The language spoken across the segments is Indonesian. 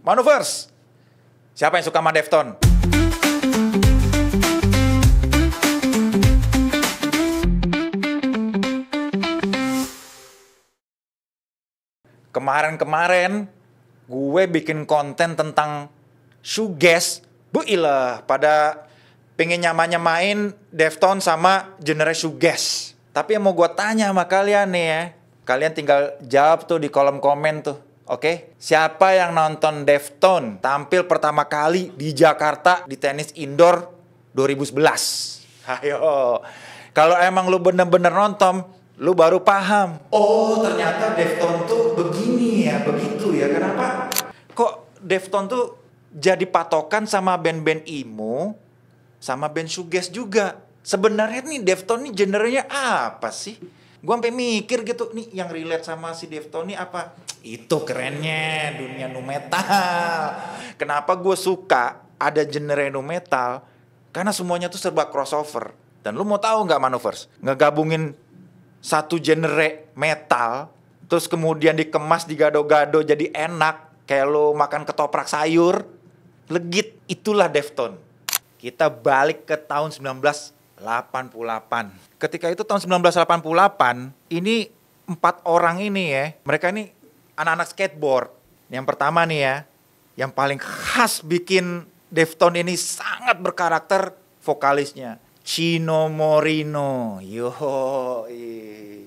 Manovers, siapa yang suka sama Defton? Kemarin-kemarin gue bikin konten tentang shoegaze. Builah, pada pengen nyamain Defton sama genre shoegaze. Tapi yang mau gue tanya sama kalian nih ya, kalian tinggal jawab tuh di kolom komen tuh. Oke? Siapa yang nonton Defton tampil pertama kali di Jakarta di tenis indoor 2011? Ayo. Kalau emang lu bener-bener nonton, lu baru paham. Oh, ternyata Defton tuh begini ya, begitu ya. Kenapa? Kok Defton tuh jadi patokan sama band-band emo, sama band shoegaze juga. Sebenarnya nih Defton nih genrenya apa sih? Gue sampai mikir gitu, nih yang relate sama si Defton nih apa? Itu kerennya dunia nu metal. Kenapa gue suka ada genre nu metal? Karena semuanya tuh serba crossover. Dan lu mau tahu nggak, Manovers? Ngegabungin satu genre metal, terus kemudian dikemas digado-gado jadi enak, kayak lu makan ketoprak sayur, legit. Itulah Defton. Kita balik ke tahun 1988. Ketika itu tahun 1988, ini 4 orang ini ya, mereka ini anak-anak skateboard. Yang pertama nih ya, yang paling khas bikin Defton ini sangat berkarakter, vokalisnya Chino Moreno.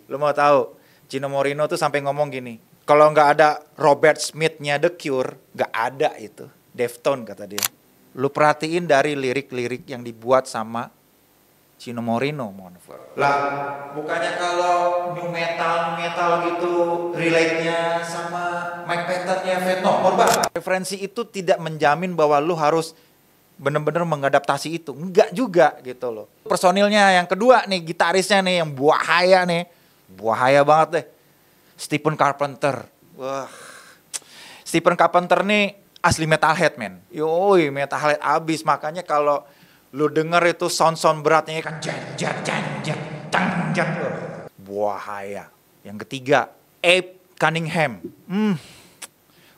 Lu mau tahu? Chino Moreno tuh sampai ngomong gini, kalau nggak ada Robert Smith-nya The Cure, nggak ada itu Defton, kata dia. Lu perhatiin dari lirik-lirik yang dibuat sama Chino Moreno. Lah, bukannya kalau new metal gitu relate-nya sama Mike Patton-nya Fate No More, Bang? Referensi itu tidak menjamin bahwa lu harus bener-bener mengadaptasi itu. Enggak juga gitu loh. Personilnya yang kedua nih, gitarisnya nih yang buahaya nih. Buahaya banget deh. Stephen Carpenter. Wah. Stephen Carpenter nih asli metalhead, men. Yoi, metalhead abis. Makanya kalau lu denger itu sound beratnya kan jat. Buahaya. Yang ketiga, Abe Cunningham.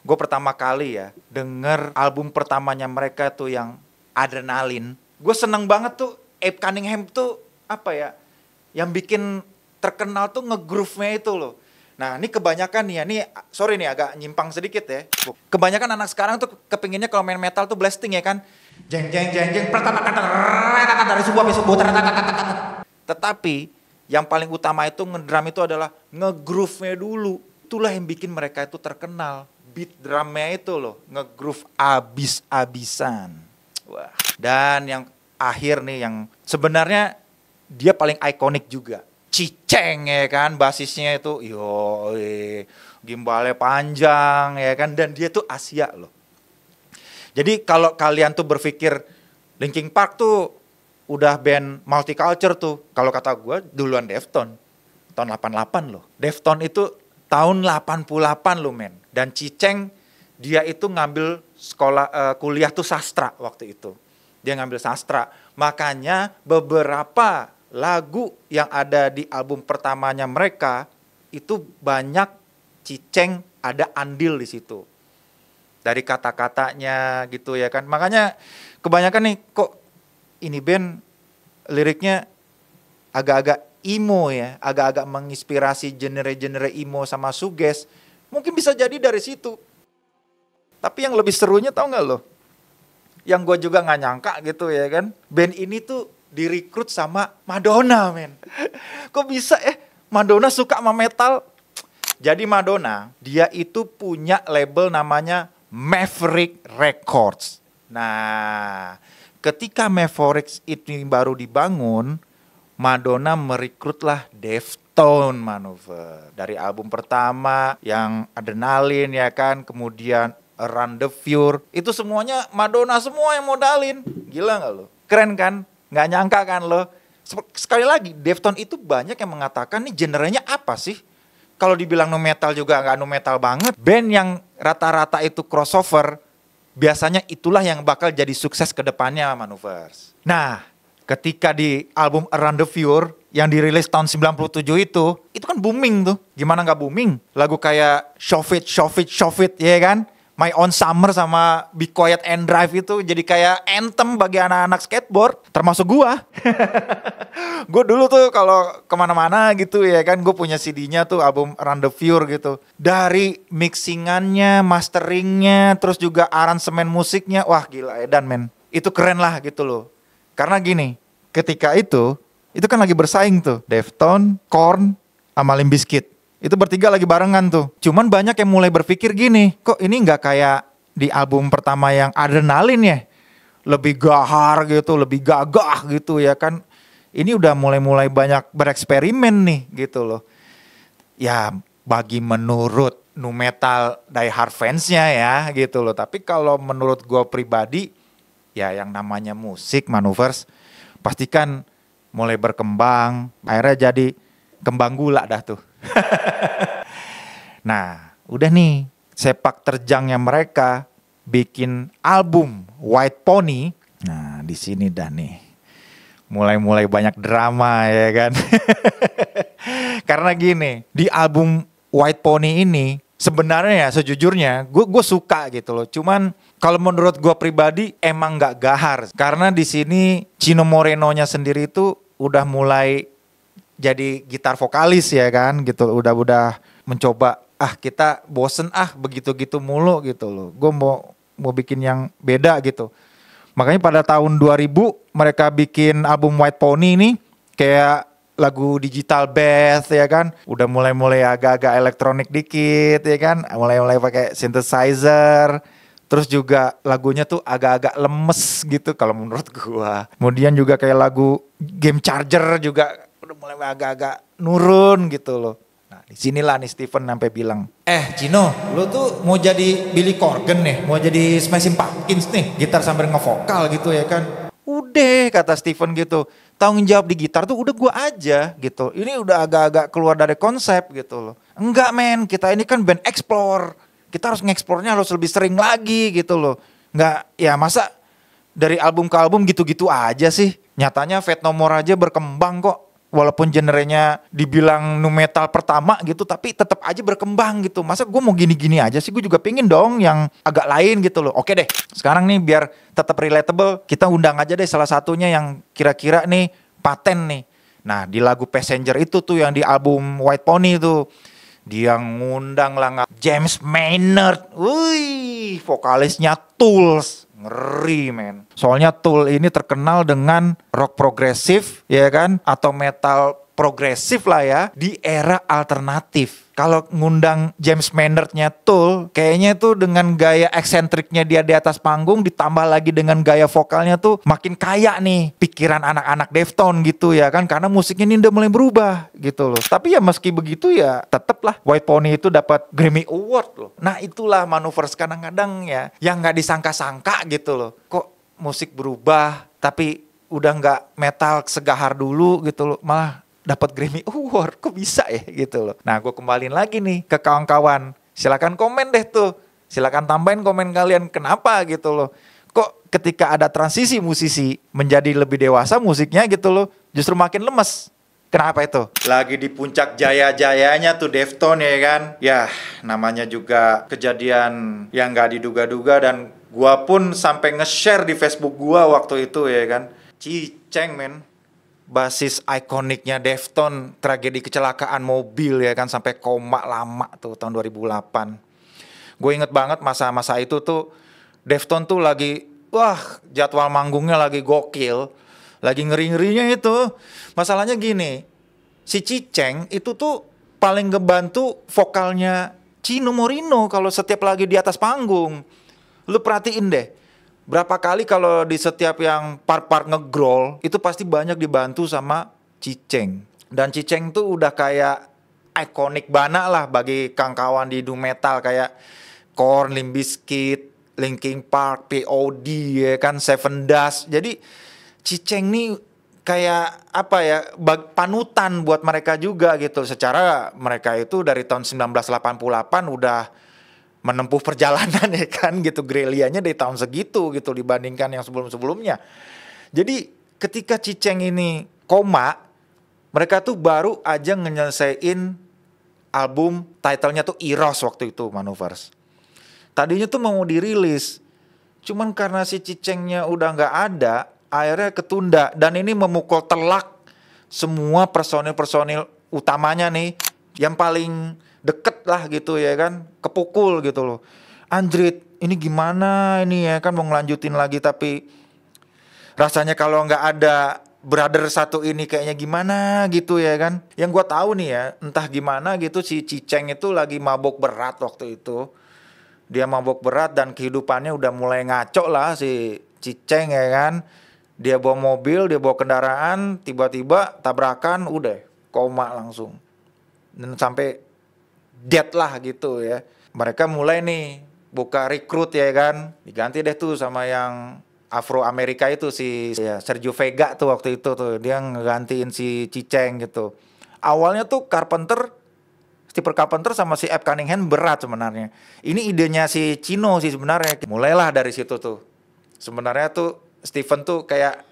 Gue pertama kali ya denger album pertamanya mereka tuh yang Adrenaline. Gue seneng banget tuh Abe Cunningham tuh apa ya, yang bikin terkenal tuh nge-groove-nya itu loh. Nah ini kebanyakan nih ya, nih sorry nih agak nyimpang sedikit ya. Kebanyakan anak sekarang tuh kepinginnya kalau main metal tuh blasting ya kan. Jeng dari sebuah besok. Tetapi yang paling utama itu ngedrum itu adalah nge-groove-nya dulu. Itulah yang bikin mereka itu terkenal. Beat drumnya itu loh, nge-groove abis-abisan. Wah. Dan yang akhir nih yang sebenarnya dia paling ikonik juga. Ciceng ya kan, basisnya itu gimbalnya panjang ya kan, dan dia tuh Asia loh. Jadi kalau kalian tuh berpikir Linkin Park tuh udah band multicultural tuh, kalau kata gue duluan Defton. Tahun 88 loh. Defton itu tahun 88 loh men. Dan Ciceng dia itu ngambil kuliah tuh sastra waktu itu. Dia ngambil sastra. Makanya beberapa lagu yang ada di album pertamanya mereka itu banyak Ciceng ada andil di situ. Dari kata-katanya gitu ya kan. Makanya kebanyakan nih kok ini band liriknya agak-agak emo ya, agak-agak menginspirasi genre-genre emo sama shoegaze. Mungkin bisa jadi dari situ. Tapi yang lebih serunya tau gak lo? Yang gue juga gak nyangka gitu ya kan. Band ini tuh direkrut sama Madonna, men. Kok bisa Madonna suka sama metal? Jadi Madonna, dia itu punya label namanya Maverick Records. Nah, ketika Maverick ini baru dibangun, Madonna merekrutlah Defton, Manover. Dari album pertama yang Adrenaline ya kan, kemudian Around the Fure, itu semuanya Madonna semua yang modalin. Gila gak lo? Keren kan? Gak nyangka kan lo? Sekali lagi, Defton itu banyak yang mengatakan nih genrenya apa sih? Kalau dibilang nu metal juga gak nu metal banget. Band yang rata-rata itu crossover, biasanya itulah yang bakal jadi sukses ke depannya, Manovers. Nah, ketika di album Around the Fure yang dirilis tahun 97 itu kan booming tuh. Gimana gak booming? Lagu kayak Shove It, ya kan? My Own Summer sama Be Quiet and Drive itu jadi kayak anthem bagi anak-anak skateboard, termasuk gua. Gue dulu tuh kalau kemana-mana gitu ya kan, gue punya CD-nya tuh album Run the Fure gitu. Dari mixingannya, masteringnya, terus juga aransemen musiknya, wah gila edan men. Itu keren lah gitu loh. Karena gini, ketika itu kan lagi bersaing tuh, Deftones, Korn, sama Limp Bizkit. Itu bertiga lagi barengan tuh. Cuman banyak yang mulai berpikir gini, kok ini nggak kayak di album pertama yang Adrenaline ya? Lebih gahar gitu, lebih gagah gitu ya kan. Ini udah mulai banyak bereksperimen nih gitu loh. Ya bagi menurut nu metal die hard fansnya ya gitu loh. Tapi kalau menurut gue pribadi, ya yang namanya musik Maneuvers pasti kan mulai berkembang. Akhirnya jadi kembang gula dah tuh. Nah, udah nih sepak terjangnya mereka bikin album White Pony. Nah, di sini dah nih mulai banyak drama ya kan. Karena gini, di album White Pony ini sebenarnya ya sejujurnya gue suka gitu loh. Cuman kalau menurut gue pribadi emang nggak gahar. Karena di sini Chino Morenonya sendiri itu udah mulai jadi gitar vokalis ya kan gitu, udah mencoba kita bosen begitu-gitu mulu gitu loh. Gue mau bikin yang beda gitu. Makanya pada tahun 2000 mereka bikin album White Pony ini kayak lagu digital bass ya kan, udah mulai agak-agak elektronik dikit ya kan, mulai pakai synthesizer. Terus juga lagunya tuh agak-agak lemes gitu kalau menurut gua. Kemudian juga kayak lagu Game Charger juga udah mulai agak-agak nurun gitu loh. Nah disinilah nih Steven sampai bilang, Cino, lu tuh mau jadi Billy Corgan nih, mau jadi Smashing Pumpkins nih, gitar sambil ngevokal gitu ya kan. Udah kata Steven gitu, tanggung jawab di gitar tuh udah gua aja gitu. Ini udah agak-agak keluar dari konsep gitu loh. Enggak men, kita ini kan band explore. Kita harus ngeksplornya harus lebih sering lagi gitu loh. Enggak, ya masa dari album ke album gitu-gitu aja sih. Nyatanya Faith No More aja berkembang kok. Walaupun genrenya dibilang nu metal pertama gitu, tapi tetap aja berkembang gitu. Masa gue mau gini-gini aja sih, gue juga pengen dong yang agak lain gitu loh. Oke deh, sekarang nih biar tetap relatable, kita undang aja deh salah satunya yang kira-kira nih paten nih. Nah di lagu Passenger itu tuh yang di album White Pony tuh, dia ngundang lah James Maynard, wih vokalisnya Tools. Ngeri men. Soalnya Tool ini terkenal dengan rock progresif ya kan, atau metal progresif lah ya di era alternatif. Kalau ngundang James Maynard-nya Tool, kayaknya tuh dengan gaya eksentriknya dia di atas panggung ditambah lagi dengan gaya vokalnya tuh makin kaya nih pikiran anak-anak Deftones gitu ya kan, karena musiknya ini udah mulai berubah gitu loh. Tapi ya meski begitu ya tetaplah White Pony itu dapat Grammy Award loh. Nah itulah Maneuvers kadang-kadang ya yang nggak disangka-sangka gitu loh. Kok musik berubah tapi udah nggak metal segahar dulu gitu loh, malah dapat Grammy Award, kok bisa ya gitu loh. Nah gue kembaliin lagi nih ke kawan-kawan, silakan komen deh tuh, silakan tambahin komen kalian kenapa gitu loh. Kok ketika ada transisi musisi menjadi lebih dewasa musiknya gitu loh, justru makin lemes. Kenapa itu? Lagi di puncak jaya-jayanya tuh Deftones ya kan. Ya namanya juga kejadian yang gak diduga-duga, dan gua pun sampai nge-share di Facebook gua waktu itu ya kan. Ciceng men, basis ikoniknya Deftones, tragedi kecelakaan mobil ya kan, sampai koma lama tuh tahun 2008. Gue inget banget masa-masa itu tuh Deftones tuh lagi, jadwal manggungnya lagi gokil, lagi ngeri-ngerinya itu. Masalahnya gini, si Ciceng itu tuh paling ngebantu vokalnya Chino Moreno kalau setiap lagi di atas panggung. Lu perhatiin deh, berapa kali kalau di setiap yang part-part nge-growl itu pasti banyak dibantu sama Ciceng. Dan Ciceng tuh udah kayak ikonik banget lah bagi kawan-kawan di doom metal kayak Korn, Limp Bizkit, Linkin Park, POD ya kan, Seven Dust. Jadi Ciceng nih kayak apa ya, panutan buat mereka juga gitu. Secara mereka itu dari tahun 1988 udah menempuh perjalanan ya kan gitu, grelianya dari tahun segitu gitu dibandingkan yang sebelum-sebelumnya. Jadi ketika Ciceng ini koma, mereka tuh baru aja nyelesain album titlenya tuh Eros waktu itu Maneuvers. Tadinya tuh mau dirilis, cuman karena si Cicengnya udah nggak ada, akhirnya ketunda. Dan ini memukul telak semua personil-personil utamanya nih, yang paling deket lah gitu ya kan, kepukul gitu loh. Anjrit, ini gimana ini ya kan, mau ngelanjutin lagi tapi rasanya kalau nggak ada brother satu ini kayaknya gimana gitu ya kan. Yang gua tahu nih ya, entah gimana gitu si Ciceng itu lagi mabok berat waktu itu. Dia mabok berat dan kehidupannya udah mulai ngaco lah si Ciceng ya kan. Dia bawa mobil, dia bawa kendaraan, tiba-tiba tabrakan, udah koma langsung. Dan sampai dead lah gitu ya. Mereka mulai nih buka rekrut ya kan. Diganti deh tuh sama yang Afro Amerika itu si ya, Sergio Vega tuh waktu itu tuh, dia ngegantiin si Ciceng gitu. Awalnya tuh Steve Carpenter sama si Abe Cunningham berat sebenarnya. Ini idenya si Chino sih sebenarnya. Mulailah dari situ tuh. Sebenarnya tuh Steven tuh kayak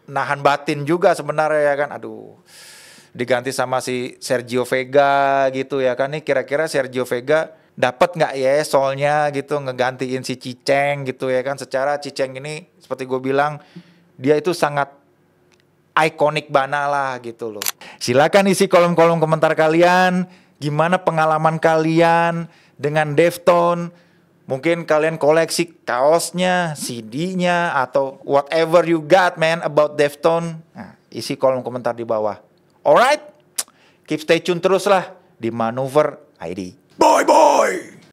nahan batin juga sebenarnya ya kan. Aduh, diganti sama si Sergio Vega gitu ya kan. Nih kira-kira Sergio Vega dapat nggak ya soalnya gitu ngegantiin si Ciceng gitu ya kan. Secara Ciceng ini seperti gue bilang, dia itu sangat ikonik bana lah gitu loh. Silakan isi kolom-kolom komentar kalian, gimana pengalaman kalian dengan Deftones. Mungkin kalian koleksi kaosnya, CD-nya, atau whatever you got man about Deftones. Nah, isi kolom komentar di bawah. Alright, keep stay tune terus lah di Manuver ID.